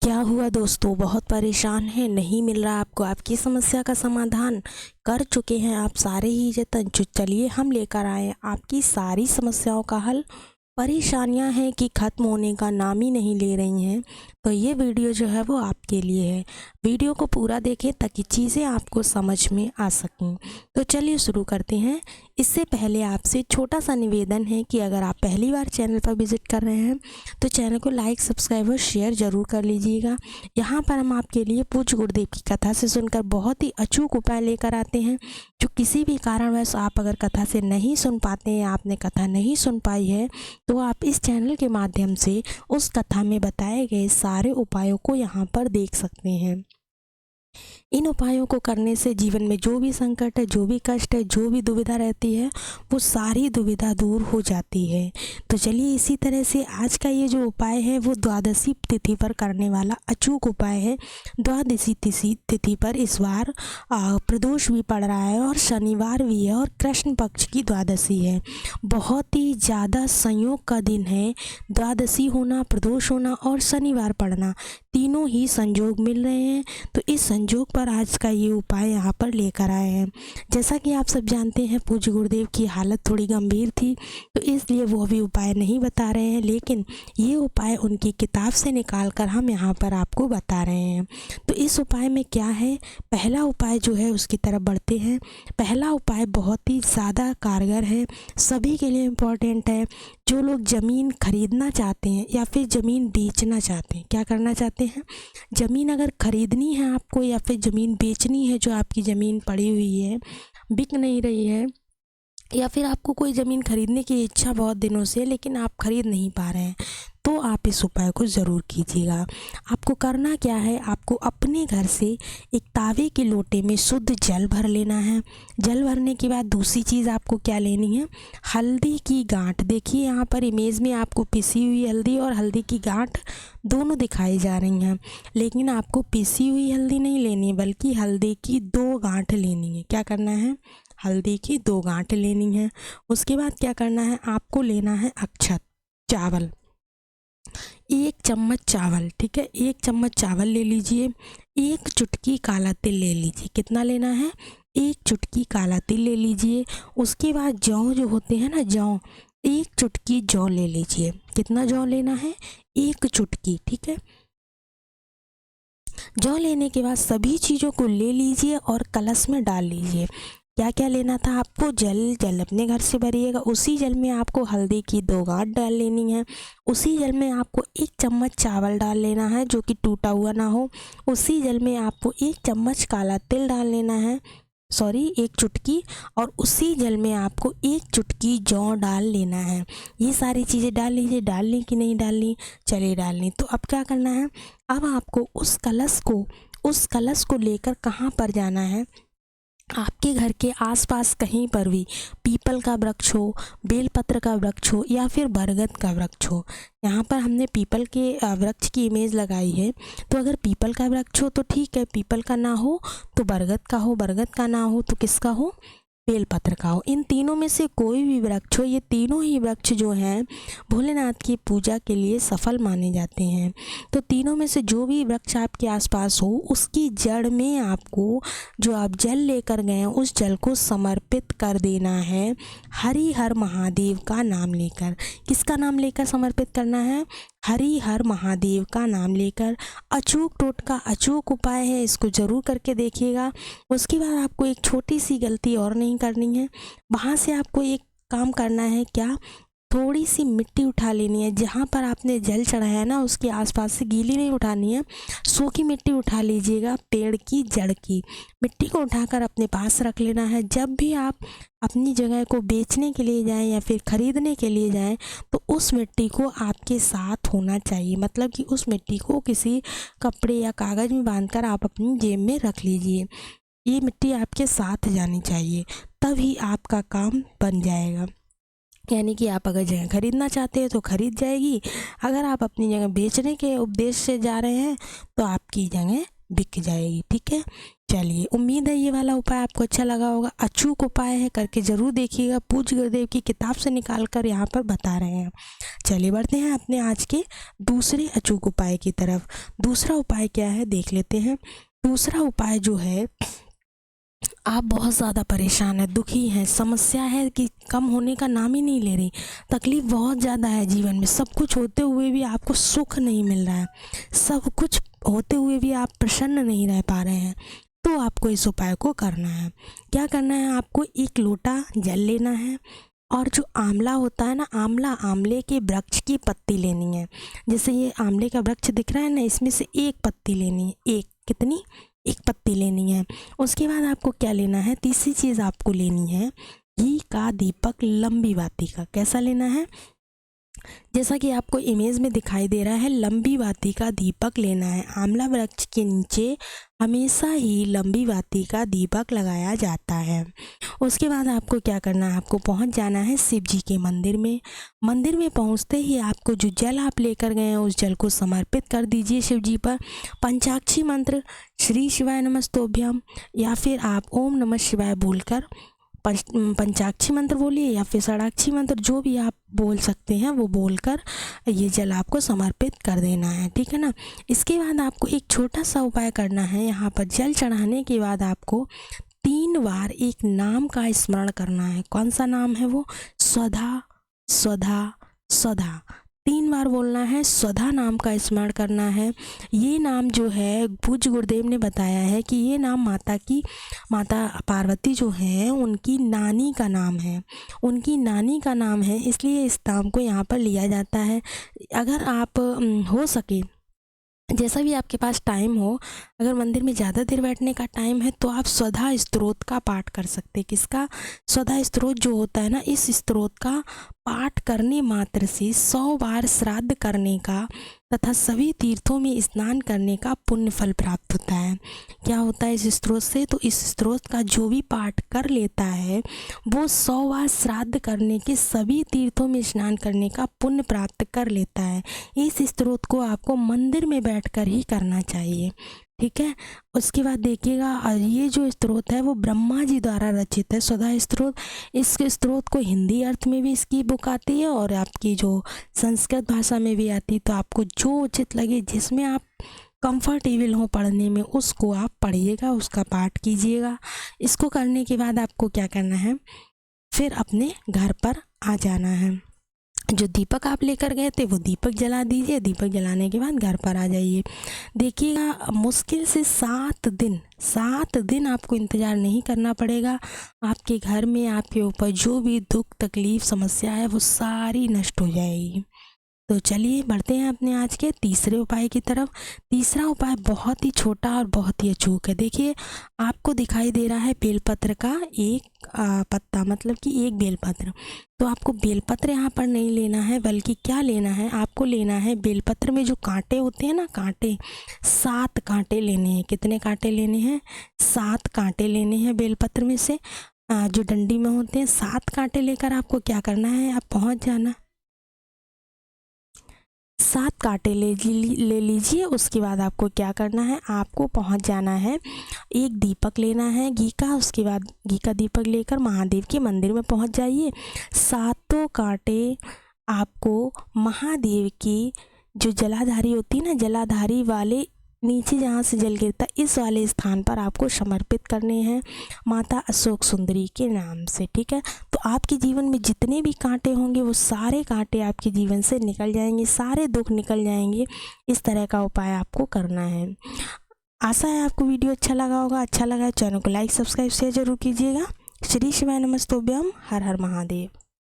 क्या हुआ दोस्तों, बहुत परेशान हैं, नहीं मिल रहा आपको आपकी समस्या का समाधान। कर चुके हैं आप सारे ही जतन। चलिए हम लेकर आए आपकी सारी समस्याओं का हल। परेशानियां हैं कि ख़त्म होने का नाम ही नहीं ले रही हैं, तो ये वीडियो जो है वो आपके लिए है। वीडियो को पूरा देखें ताकि चीज़ें आपको समझ में आ सकें। तो चलिए शुरू करते हैं। इससे पहले आपसे छोटा सा निवेदन है कि अगर आप पहली बार चैनल पर विज़िट कर रहे हैं तो चैनल को लाइक, सब्सक्राइब और शेयर ज़रूर कर लीजिएगा। यहाँ पर हम आपके लिए पूज्य गुरुदेव की कथा से सुनकर बहुत ही अचूक उपाय लेकर आते हैं। जो किसी भी कारणवश आप अगर कथा से नहीं सुन पाते हैं, आपने कथा नहीं सुन पाई है, तो आप इस चैनल के माध्यम से उस कथा में बताए गए सारे उपायों को यहाँ पर देख सकते हैं। इन उपायों को करने से जीवन में जो भी संकट है, जो भी कष्ट है, जो भी दुविधा रहती है, वो सारी दुविधा दूर हो जाती है। तो चलिए इसी तरह से आज का ये जो उपाय है वो द्वादशी तिथि पर करने वाला अचूक उपाय है। द्वादशी तिथि पर इस बार प्रदोष भी पड़ रहा है और शनिवार भी है और कृष्ण पक्ष की द्वादशी है। बहुत ही ज़्यादा संयोग का दिन है। द्वादशी होना, प्रदोष होना और शनिवार पड़ना, तीनों ही संयोग मिल रहे हैं। तो इस संयोग पर आज का ये उपाय यहाँ पर लेकर आए हैं। जैसा कि आप सब जानते हैं, पूज्य गुरुदेव की हालत थोड़ी गंभीर थी, तो इसलिए वो अभी उपाय नहीं बता रहे हैं, लेकिन ये उपाय उनकी किताब से निकाल कर हम यहाँ पर आपको बता रहे हैं। तो इस उपाय में क्या है, पहला उपाय जो है उसकी तरफ बढ़ते हैं। पहला उपाय बहुत ही ज़्यादा कारगर है, सभी के लिए इम्पोर्टेंट है। जो लोग ज़मीन खरीदना चाहते हैं या फिर ज़मीन बेचना चाहते हैं, क्या करना चाहते हैं, ज़मीन अगर खरीदनी है आपको या फिर ज़मीन बेचनी है, जो आपकी ज़मीन पड़ी हुई है, बिक नहीं रही है, या फिर आपको कोई ज़मीन खरीदने की इच्छा बहुत दिनों से लेकिन आप खरीद नहीं पा रहे हैं, तो आप इस उपाय को ज़रूर कीजिएगा। आपको करना क्या है, आपको अपने घर से एक तावे के लोटे में शुद्ध जल भर लेना है। जल भरने के बाद दूसरी चीज़ आपको क्या लेनी है, हल्दी की गांठ। देखिए यहाँ पर इमेज में आपको पिसी हुई हल्दी और हल्दी की गांठ दोनों दिखाई जा रही हैं, लेकिन आपको पिसी हुई हल्दी नहीं लेनी है, बल्कि हल्दी की 2 गांठ लेनी है। क्या करना है, हल्दी की 2 गांठ लेनी है। उसके बाद क्या करना है, आपको लेना है अक्षत, चावल, 1 चम्मच चावल, ठीक है, 1 चम्मच चावल ले लीजिए। 1 चुटकी काला तिल ले लीजिए। कितना लेना है, 1 चुटकी काला तिल ले लीजिए। उसके बाद जौ जो होते हैं ना, जौ, 1 चुटकी जौ ले लीजिए। कितना जौ लेना है, 1 चुटकी, ठीक है। जौ लेने के बाद सभी चीज़ों को ले लीजिए और कलश में डाल लीजिए। क्या क्या लेना था आपको, जल अपने घर से भरिएगा। उसी जल में आपको हल्दी की 2 गांठ डाल लेनी है। उसी जल में आपको 1 चम्मच चावल डाल लेना है, जो कि टूटा हुआ ना हो। उसी जल में आपको 1 चम्मच काला तिल डाल लेना है, 1 चुटकी। और उसी जल में आपको 1 चुटकी जौ डाल लेना है। ये सारी चीज़ें डाल लीजिए। डालनी कि नहीं डालनी, चलिए डालनी। तो अब क्या करना है, अब आपको उस कलश को लेकर कहाँ पर जाना है, आपके घर के आसपास कहीं पर भी पीपल का वृक्ष हो, बेलपत्र का वृक्ष हो या फिर बरगद का वृक्ष हो। यहाँ पर हमने पीपल के वृक्ष की इमेज लगाई है, तो अगर पीपल का वृक्ष हो तो ठीक है, पीपल का ना हो तो बरगद का हो, बरगद का ना हो तो किसका हो, बेलपत्र का हो। इन तीनों में से कोई भी वृक्ष हो, ये तीनों ही वृक्ष जो हैं भोलेनाथ की पूजा के लिए सफल माने जाते हैं। तो तीनों में से जो भी वृक्ष आपके आसपास हो, उसकी जड़ में आपको जो आप जल लेकर गए हैं उस जल को समर्पित कर देना है, हरि हर महादेव का नाम लेकर। किसका नाम लेकर समर्पित करना है, हरि हर महादेव का नाम लेकर। अचूक टोटका, अचूक उपाय है, इसको ज़रूर करके देखिएगा। उसके बाद आपको एक छोटी सी गलती और नहीं करनी है। वहाँ से आपको एक काम करना है, क्या, थोड़ी सी मिट्टी उठा लेनी है। जहाँ पर आपने जल चढ़ाया है ना, उसके आसपास से गीली नहीं उठानी है, सूखी मिट्टी उठा लीजिएगा, पेड़ की जड़ की मिट्टी को उठाकर अपने पास रख लेना है। जब भी आप अपनी जगह को बेचने के लिए जाएं या फिर ख़रीदने के लिए जाएं, तो उस मिट्टी को आपके साथ होना चाहिए। मतलब कि उस मिट्टी को किसी कपड़े या कागज़ में बांधकर आप अपनी जेब में रख लीजिए। ये मिट्टी आपके साथ जानी चाहिए, तभी आपका काम बन जाएगा। यानी कि आप अगर जगह खरीदना चाहते हैं तो खरीद जाएगी, अगर आप अपनी जगह बेचने के उद्देश्य से जा रहे हैं तो आपकी जगह बिक जाएगी, ठीक है। चलिए, उम्मीद है ये वाला उपाय आपको अच्छा लगा होगा। अचूक उपाय है, करके ज़रूर देखिएगा। पूज्य गुरुदेव की किताब से निकाल कर यहाँ पर बता रहे हैं। चलिए बढ़ते हैं अपने आज के दूसरे अचूक उपाय की तरफ। दूसरा उपाय क्या है देख लेते हैं। दूसरा उपाय जो है, आप बहुत ज़्यादा परेशान हैं, दुखी हैं, समस्या है कि कम होने का नाम ही नहीं ले रही, तकलीफ़ बहुत ज़्यादा है जीवन में, सब कुछ होते हुए भी आपको सुख नहीं मिल रहा है, सब कुछ होते हुए भी आप प्रसन्न नहीं रह पा रहे हैं, तो आपको इस उपाय को करना है। क्या करना है, आपको एक लोटा जल लेना है और जो आंवला होता है ना, आंवले के वृक्ष की पत्ती लेनी है। जैसे ये आंवले का वृक्ष दिख रहा है ना, इसमें से एक पत्ती लेनी है। कितनी? एक पत्ती लेनी है। उसके बाद आपको क्या लेना है, तीसरी चीज़ आपको लेनी है घी का दीपक, लंबी बाती का। कैसा लेना है? जैसा कि आपको इमेज में दिखाई दे रहा है, लंबी बाती का दीपक लेना है। आंवला वृक्ष के नीचे हमेशा ही लंबी बाती का दीपक लगाया जाता है। उसके बाद आपको क्या करना है, आपको पहुंच जाना है शिव जी के मंदिर में। मंदिर में पहुंचते ही आपको जो जल आप लेकर गए हैं, उस जल को समर्पित कर दीजिए शिव जी पर। पंचाक्षी मंत्र श्री शिवाय नमस्तोभ्यम या फिर आप ओम नमः शिवाय बोलकर पंचाक्षी मंत्र बोलिए या फिर षडाक्षी मंत्र, जो भी आप बोल सकते हैं वो बोलकर ये जल आपको समर्पित कर देना है, ठीक है ना। इसके बाद आपको एक छोटा सा उपाय करना है। यहाँ पर जल चढ़ाने के बाद आपको 3 बार एक नाम का स्मरण करना है। कौन सा नाम है वो? स्वधा स्वधा स्वधा। 3 बार बोलना है, स्वधा नाम का स्मरण करना है। ये नाम जो है, पूज्य गुरुदेव ने बताया है कि ये नाम माता पार्वती जो है उनकी नानी का नाम है, उनकी नानी का नाम है, इसलिए इस नाम को यहाँ पर लिया जाता है। अगर आप हो सके, जैसा भी आपके पास टाइम हो, अगर मंदिर में ज़्यादा देर बैठने का टाइम है तो आप स्वधा स्तोत्र का पाठ कर सकते हैं। किसका? स्वधा स्तोत्र जो होता है ना, इस स्तोत्र का पाठ करने मात्र से 100 बार श्राद्ध करने का तथा सभी तीर्थों में स्नान करने का पुण्य फल प्राप्त होता है। क्या होता है इस स्तोत्र से? तो इस स्तोत्र का जो भी पाठ कर लेता है वो 100 बार श्राद्ध करने के, सभी तीर्थों में स्नान करने का पुण्य प्राप्त कर लेता है। इस स्तोत्र को आपको मंदिर में बैठकर ही करना चाहिए, ठीक है। उसके बाद देखिएगा, ये जो स्तोत्र है वो ब्रह्मा जी द्वारा रचित है, स्वधा स्तोत्र। इस स्तोत्र को हिंदी अर्थ में भी इसकी बुक आती है और आपकी जो संस्कृत भाषा में भी आती है। तो आपको जो उचित लगे, जिसमें आप कंफर्टेबल हो पढ़ने में, उसको आप पढ़िएगा, उसका पाठ कीजिएगा। इसको करने के बाद आपको क्या करना है, फिर अपने घर पर आ जाना है। जो दीपक आप लेकर गए थे वो दीपक जला दीजिए। दीपक जलाने के बाद घर पर आ जाइए। देखिएगा, मुश्किल से 7 दिन आपको इंतज़ार नहीं करना पड़ेगा। आपके घर में आपके ऊपर जो भी दुख तकलीफ़ समस्या है वो सारी नष्ट हो जाएगी। तो चलिए बढ़ते हैं अपने आज के तीसरे उपाय की तरफ। तीसरा उपाय बहुत ही छोटा और बहुत ही अचूक है। देखिए, आपको दिखाई दे रहा है बेलपत्र का एक पत्ता, मतलब कि एक बेलपत्र। तो आपको बेलपत्र यहाँ पर नहीं लेना है, बल्कि क्या लेना है, आपको लेना है बेलपत्र में जो कांटे होते हैं ना, कांटे, 7 कांटे लेने हैं। कितने कांटे लेने हैं? 7 कांटे लेने हैं बेलपत्र में से, जो डंडी में होते हैं। 7 कांटे लेकर आपको क्या करना है, आप पहुँच जाना। 7 कांटे ले लीजिए। उसके बाद आपको क्या करना है, आपको पहुंच जाना है, एक दीपक लेना है घी का। उसके बाद घी का दीपक लेकर महादेव के मंदिर में पहुंच जाइए। 7 कांटे आपको महादेव की जो जलाधारी होती है ना, जलाधारी वाले नीचे जहाँ से जल गिरता इस वाले स्थान पर आपको समर्पित करने हैं माता अशोक सुंदरी के नाम से, ठीक है। तो आपके जीवन में जितने भी कांटे होंगे वो सारे कांटे आपके जीवन से निकल जाएंगे, सारे दुख निकल जाएंगे। इस तरह का उपाय आपको करना है। आशा है आपको वीडियो अच्छा लगा होगा। अच्छा लगा चैनल को लाइक सब्सक्राइब शेयर जरूर कीजिएगा। श्री शिवाय नमस्तोभ्यम। हर हर महादेव।